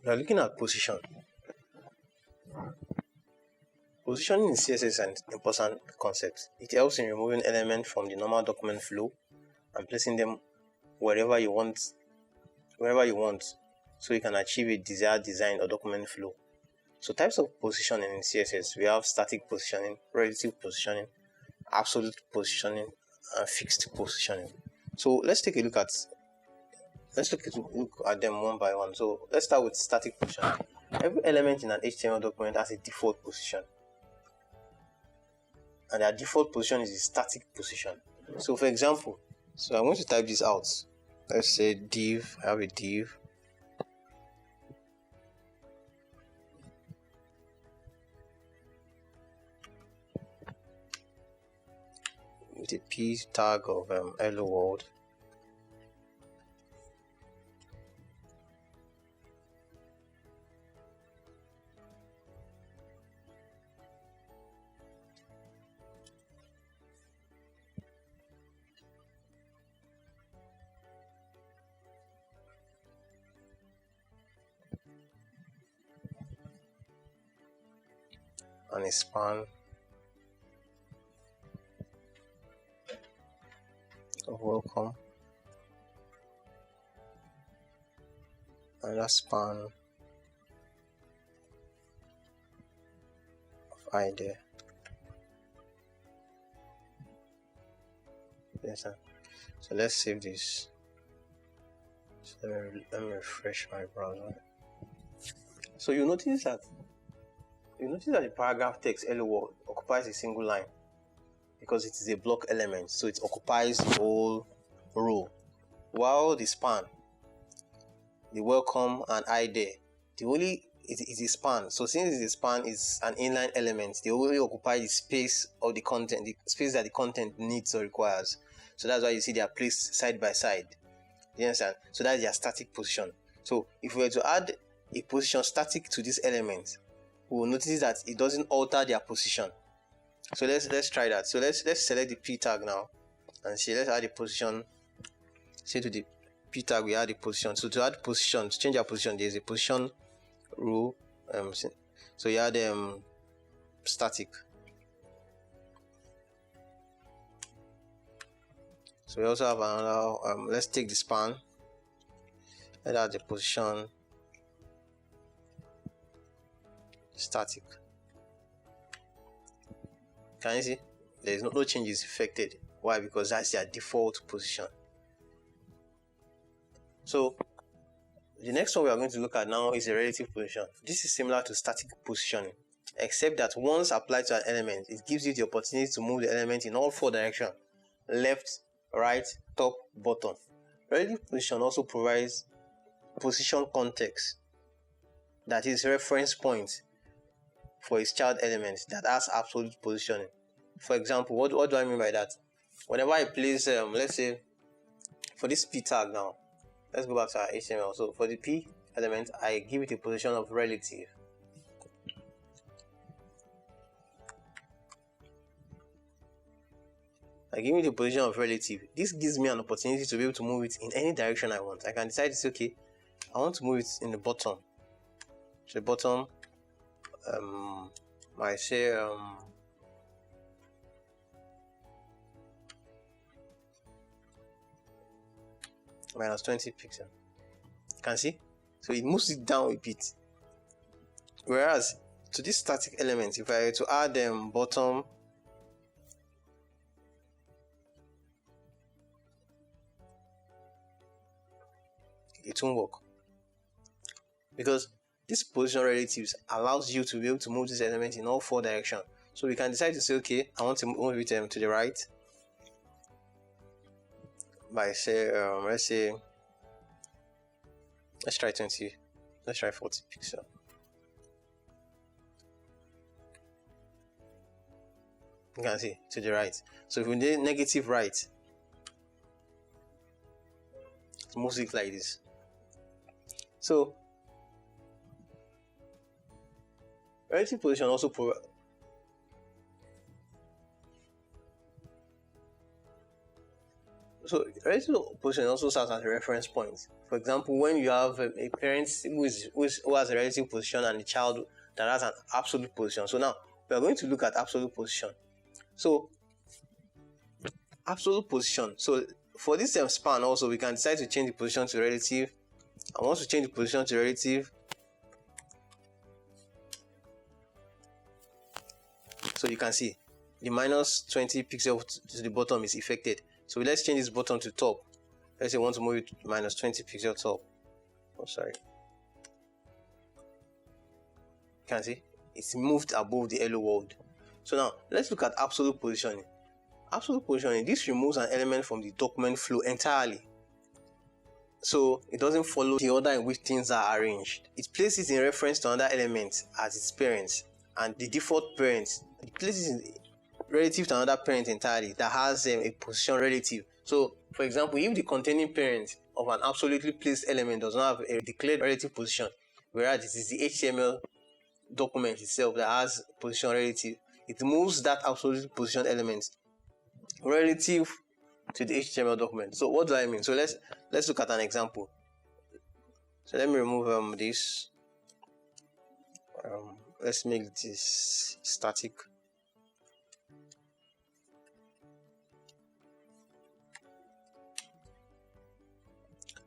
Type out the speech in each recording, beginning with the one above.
We are looking at position. Positioning in CSS is an important concept. It helps in removing elements from the normal document flow and placing them wherever you want, so you can achieve a desired design or document flow. So types of positioning in CSS, we have static positioning, relative positioning, absolute positioning, and fixed positioning. So let's look at them one by one. So let's start with static positioning. Every element in an HTML document has a default position, and that default position is the static position. So for example, I'm going to type this out. Let's say div. I have a div. With a p tag of hello world. And a span of welcome, and a span of ID. Yes, sir. So let's save this. So let me refresh my browser. So you notice that the paragraph text hello world occupies a single line because it is a block element, so it occupies the whole row, while the span, the welcome and ID, it is a span. So since the span is an inline element, they only occupy the space of the content, the space that the content needs or requires. So that's why you see they are placed side by side. You understand? So that's their static position. So if we were to add a position static to this element, we will notice that it doesn't alter their position. So let's try that. So let's select the p tag now and see. Let's add the position. Say to the p tag we add the position. So to add position, to change our position, there is a position row. So you add static. So we also have another. Let's take the span. Let's add the position static. Can you see? There is no changes affected. Why? Because that's their default position. So the next one we are going to look at now is a relative position. This is similar to static positioning, except that once applied to an element, it gives you the opportunity to move the element in all four directions: left, right, top, bottom. Relative position also provides position context, that is reference point for its child element that has absolute positioning. For example, what do I mean by that? Whenever I place, let's say for this p tag now, let's go back to our HTML. So for the p element, I give it a position of relative. I give it a position of relative. This gives me an opportunity to be able to move it in any direction I want. I can decide to say, okay, I want to move it in the bottom. So the bottom, I say minus 20 pixels. You can see? So it moves it down a bit. Whereas to this static element, if I were to add bottom, it won't work, because this position relatives allows you to be able to move this element in all four directions. So we can decide to say, okay, I want to move it to the right by say let's try 20, let's try 40 pixels. You can see to the right. So if we do negative right, it moves it like this. So relative position also So relative position also serves as a reference point. For example, when you have a parent who has a relative position and a child that has an absolute position. So now we are going to look at absolute position. So absolute position. So for this span also, we can decide to change the position to relative. I want to change the position to relative. So you can see the minus 20 pixel to the bottom is affected. So let's change this bottom to top. Let's say we want to move it to minus 20 pixel top. Oh, sorry. You can see it's moved above the hello world. So now let's look at absolute positioning. Absolute positioning, this removes an element from the document flow entirely. So it doesn't follow the order in which things are arranged. It places in reference to another element as its parent, and the default parent, it places in relative to another parent entirely that has a position relative. So for example, if the containing parent of an absolutely placed element does not have a declared relative position, whereas it is the HTML document itself that has position relative, it moves that absolute position element relative to the HTML document. So what do I mean? So let's look at an example. So let me remove this. Let's make this static.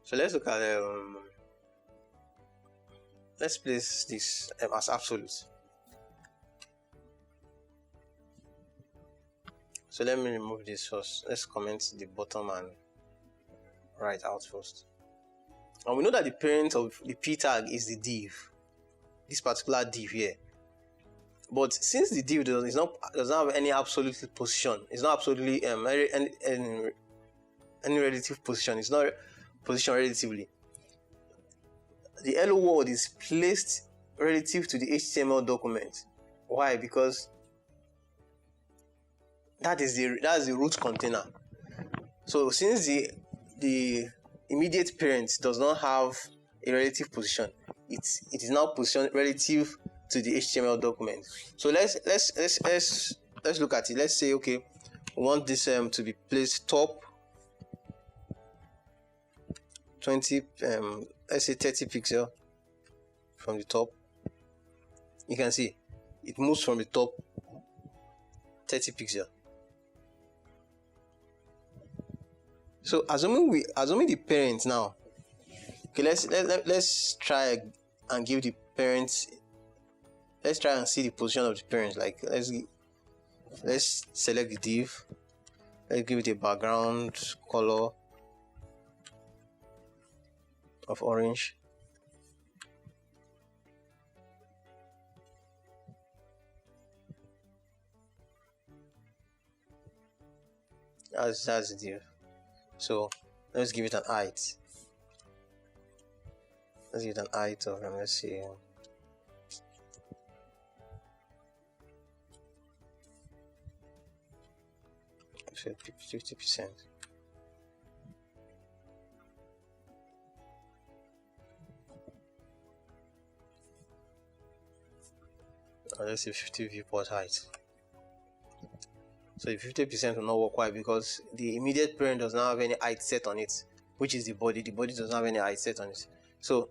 So let's look at let's place this as absolute. So let me remove this first. Let's comment the bottom and right out first. And we know that the parent of the p tag is the div, this particular div here. But since the div does not have any absolute position, it's not absolutely any relative position, it's not position relatively. The hello world is placed relative to the HTML document. Why? Because that's the root container. So since the immediate parent does not have a relative position, it is now positioned relative to the HTML document. So let's look at it. Let's say, okay, we want this to be placed top 20 let's say 30 pixel from the top. You can see it moves from the top 30 pixel. So assuming the parent now, okay, let's try and give the parents, let's try and see the position of the parents. Like let's select the div, let's give it a background color of orange. That's the div. So let's give it an height. Let's give it an height of let's see 50%. Let's say 50 viewport height. So the 50% will not work. Why? Because the immediate parent does not have any height set on it, which is the body. The body does not have any height set on it. So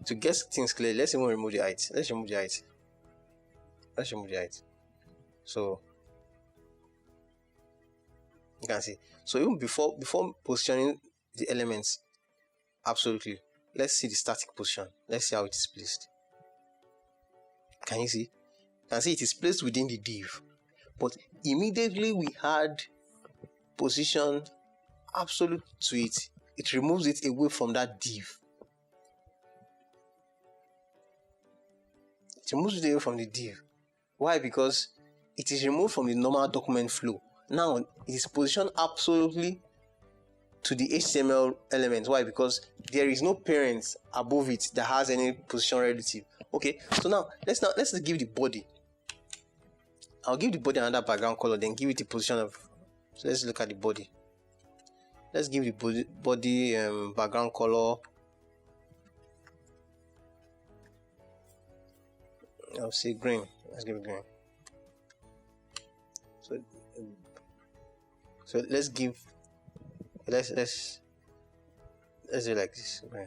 to get things clear, let's even remove the height. Let's remove the height. So you can see. So even before positioning the elements absolutely, let's see the static position. Let's see how it is placed. Can you see? You can see it is placed within the div, but immediately we had position absolute to it, it removes it away from that div. It removes it away from the div. Why? Because it is removed from the normal document flow. Now it is positioned absolutely to the HTML element. Why? Because there is no parent above it that has any position relative. Okay, so now let's give the body. I'll give the body another background color, then give it the position of. So let's look at the body. Let's give the body background color. I'll say green. Let's give it green. So So let's do it like this. Okay.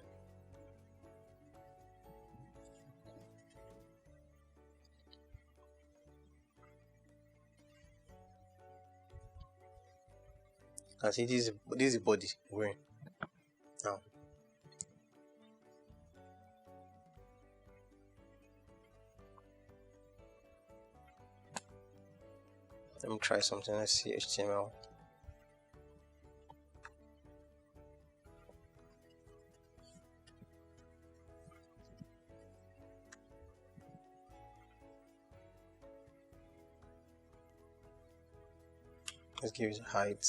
And see, this is the body green. Now let me try something. Let's see HTML. Let's give it height.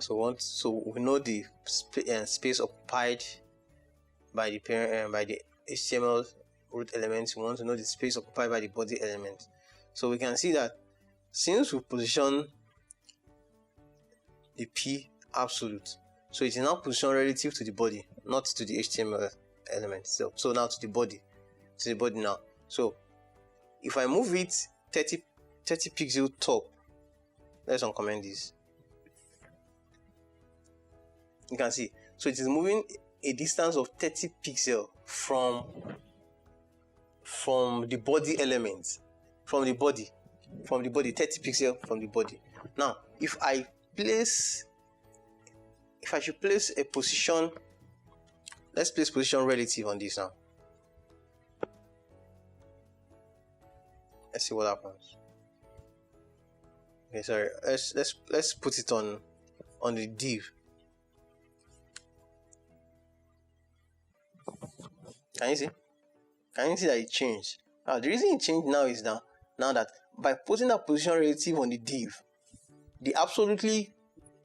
So we know the space occupied by the parent by the HTML root elements. We want to know the space occupied by the body element. So we can see that since we position the P absolute, so it is now positioned relative to the body, not to the HTML element itself. So now to the body now. So if I move it 30 pixel top, let's uncomment this. You can see, so it is moving a distance of 30 pixels from the body element, from the body 30 pixels from the body. Now if I should place a position, let's place position relative on this now. Let's see what happens. Okay, sorry, let's put it on the div. Can you see that it changed? Now the reason it changed now is now that by putting that position relative on the div, the absolutely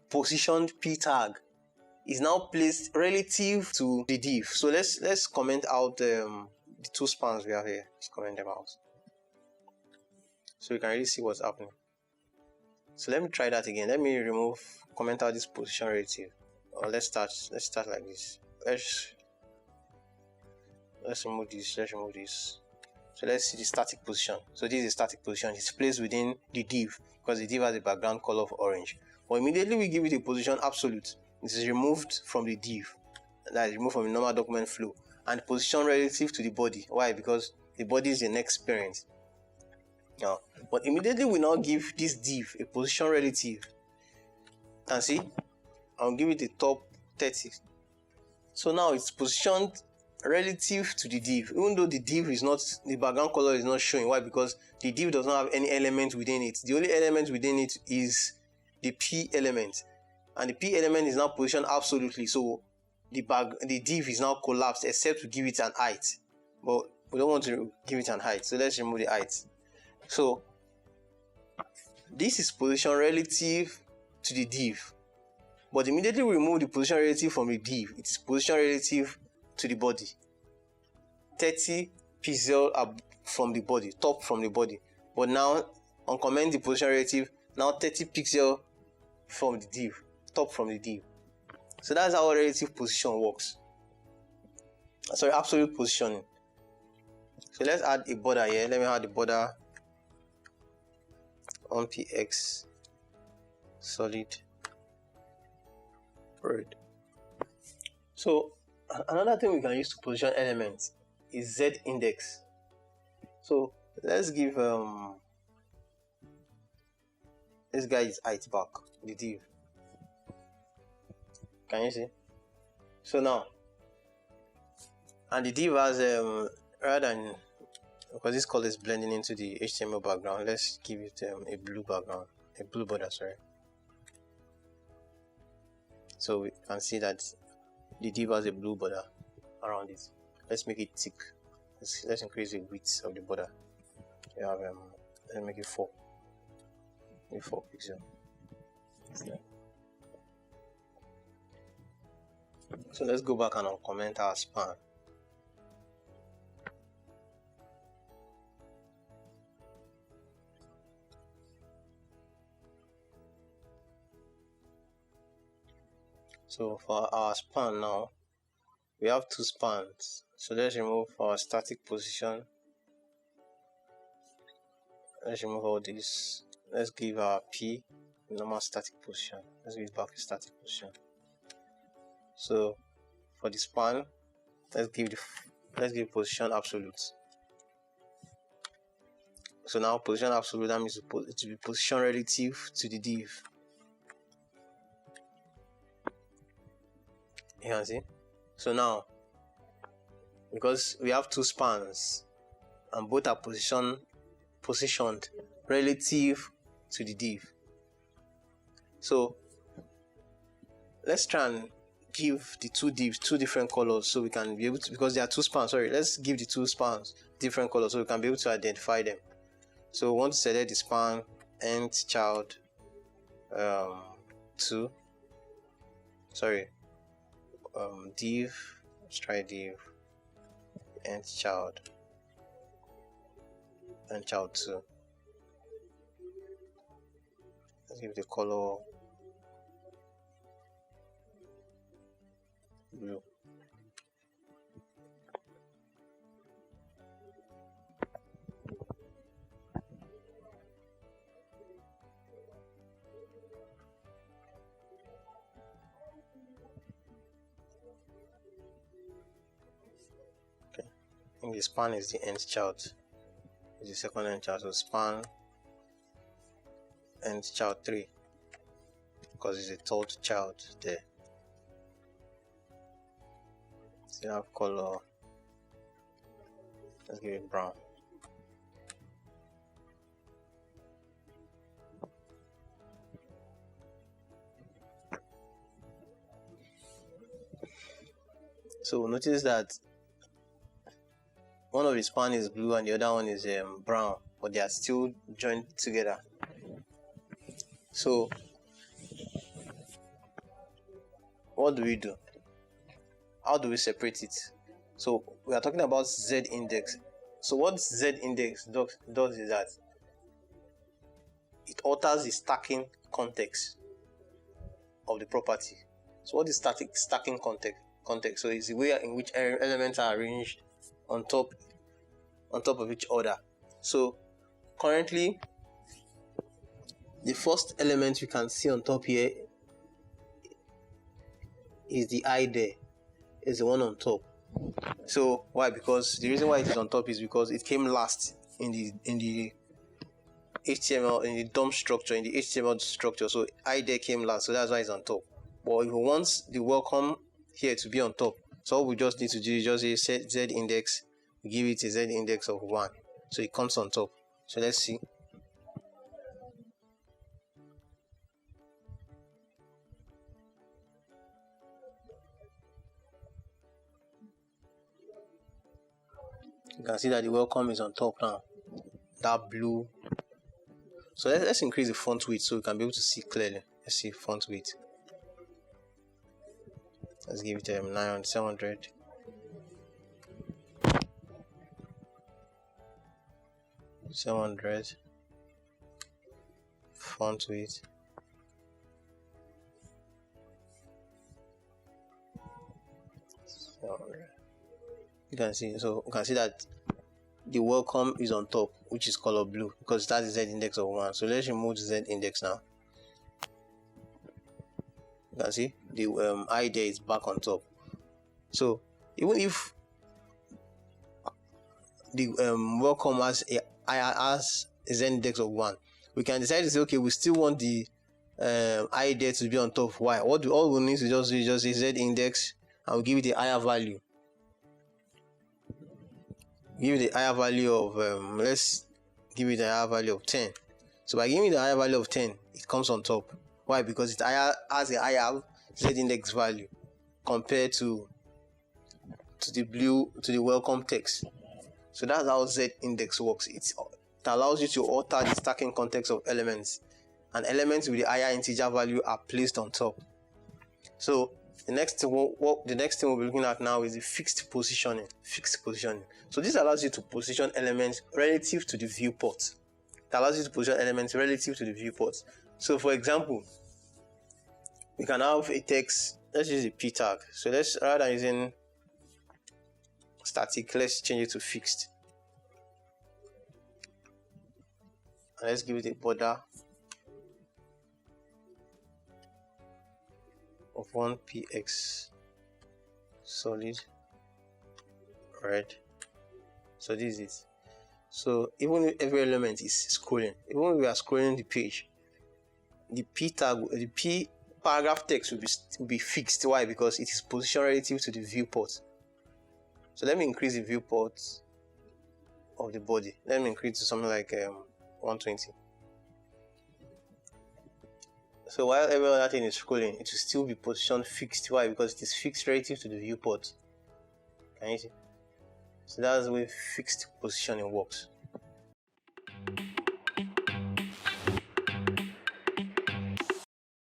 positioned p tag is now placed relative to the div. So let's comment out the two spans we have here. Let's comment them out so we can really see what's happening. So let me try that again. Let me comment out this position relative. Or let's start like this. Let's remove this. So let's see the static position. So this is a static position. It's placed within the div because the div has a background color of orange. But immediately we give it a position absolute, this is removed from the div. That is removed from the normal document flow and position relative to the body. Why? Because the body is the next parent. Now, but immediately we now give this div a position relative. And see, I'll give it a top 30. So now it's positioned relative to the div, even though the div is not, the background color is not showing. Why? Because the div does not have any element within it. The only element within it is the P element, and the P element is now positioned absolutely. So the div is now collapsed except to give it an height, but we don't want to give it an height, so let's remove the height. So this is position relative to the div, but immediately we remove the position relative from the div, it is position relative to the body, 30 pixels from the body, top from the body. But now uncomment the position relative, now 30 pixels from the div, top from the div. So that's how relative position works. Sorry, absolute positioning. So let's add a border here. Let me add the border on px solid red. So another thing we can use to position elements is z index. So let's give this guy is height back, the div. Can you see? So now, and the div has rather than, because this color is blending into the HTML background, let's give it a blue background, a blue border, sorry. So we can see that the div has a blue border around it. Let's make it thick. Let's increase the width of the border. We have let's make it 4 pixels. So let's go back and uncomment our span. So for our span now, we have two spans. So let's remove our static position. Let's remove all this. Let's give our P normal static position. Let's give it back a static position. So for the span, let's give position absolute. So now position absolute, that means it will be position relative to the div. You can see. So now, because we have two spans and both are positioned relative to the div. So let's try and give the two divs two different colors so we can be able to, because there are two spans, let's give the two spans different colors so we can be able to identify them. So we want to select the span nth child 2, div, let's try div nth child and child 2. Let's give the color blue. Okay, I think the span is the nth child. It's the second nth child, so span nth child 3 because it's a third child there. So you have color, let's give it brown. So notice that one of the span is blue and the other one is brown, but they are still joined together. So what do we do? How do we separate it? So we are talking about Z index. So what Z index does is that it alters the stacking context of the property. So what is stacking context? So it's the way in which elements are arranged on top of each other. So currently, the first element we can see on top here is the I there. Is the one on top. So why? Because the reason why it is on top is because it came last in the HTML, in the DOM structure, in the HTML structure. So I there came last, so that's why it's on top. But if we want the welcome here to be on top, so all we just need to do is just say set Z index, give it a Z index of 1, so it comes on top. So let's see. You can see that the welcome is on top now, that blue. So let's increase the font width so we can be able to see clearly. Let's see font width. Let's give it 900, 700. Font width. You can see, so you can see that the welcome is on top, which is color blue because that's the Z index of 1. So let's remove the Z index now. You can see the I there is back on top. So even if the welcome has a Z index of 1, we can decide to say, okay, we still want the I there to be on top. Why? All we need to just do is just a Z index and we'll give it a higher value. Give it a higher value of let's give it a higher value of 10. So by giving it a higher value of 10, it comes on top. Why? Because it has a higher Z index value compared to the welcome text. So that's how Z index works. It allows you to alter the stacking context of elements, and elements with the higher integer value are placed on top. So the next thing we'll be looking at now is the fixed positioning. So this allows you to position elements relative to the viewport. So for example, we can have a text let's use the p tag. So let's, rather than using static, let's change it to fixed. And let's give it a border of 1px solid red. So this is it. So even if every element is scrolling, even when we are scrolling the page, the p tag, the p paragraph text will be fixed. Why? Because it is positioned relative to the viewport. So let me increase the viewport of the body. Let me increase to something like 120. So while every other thing is scrolling, it will still be positioned fixed. Why? Because it is fixed relative to the viewport. Can you see? So that's the way fixed positioning works.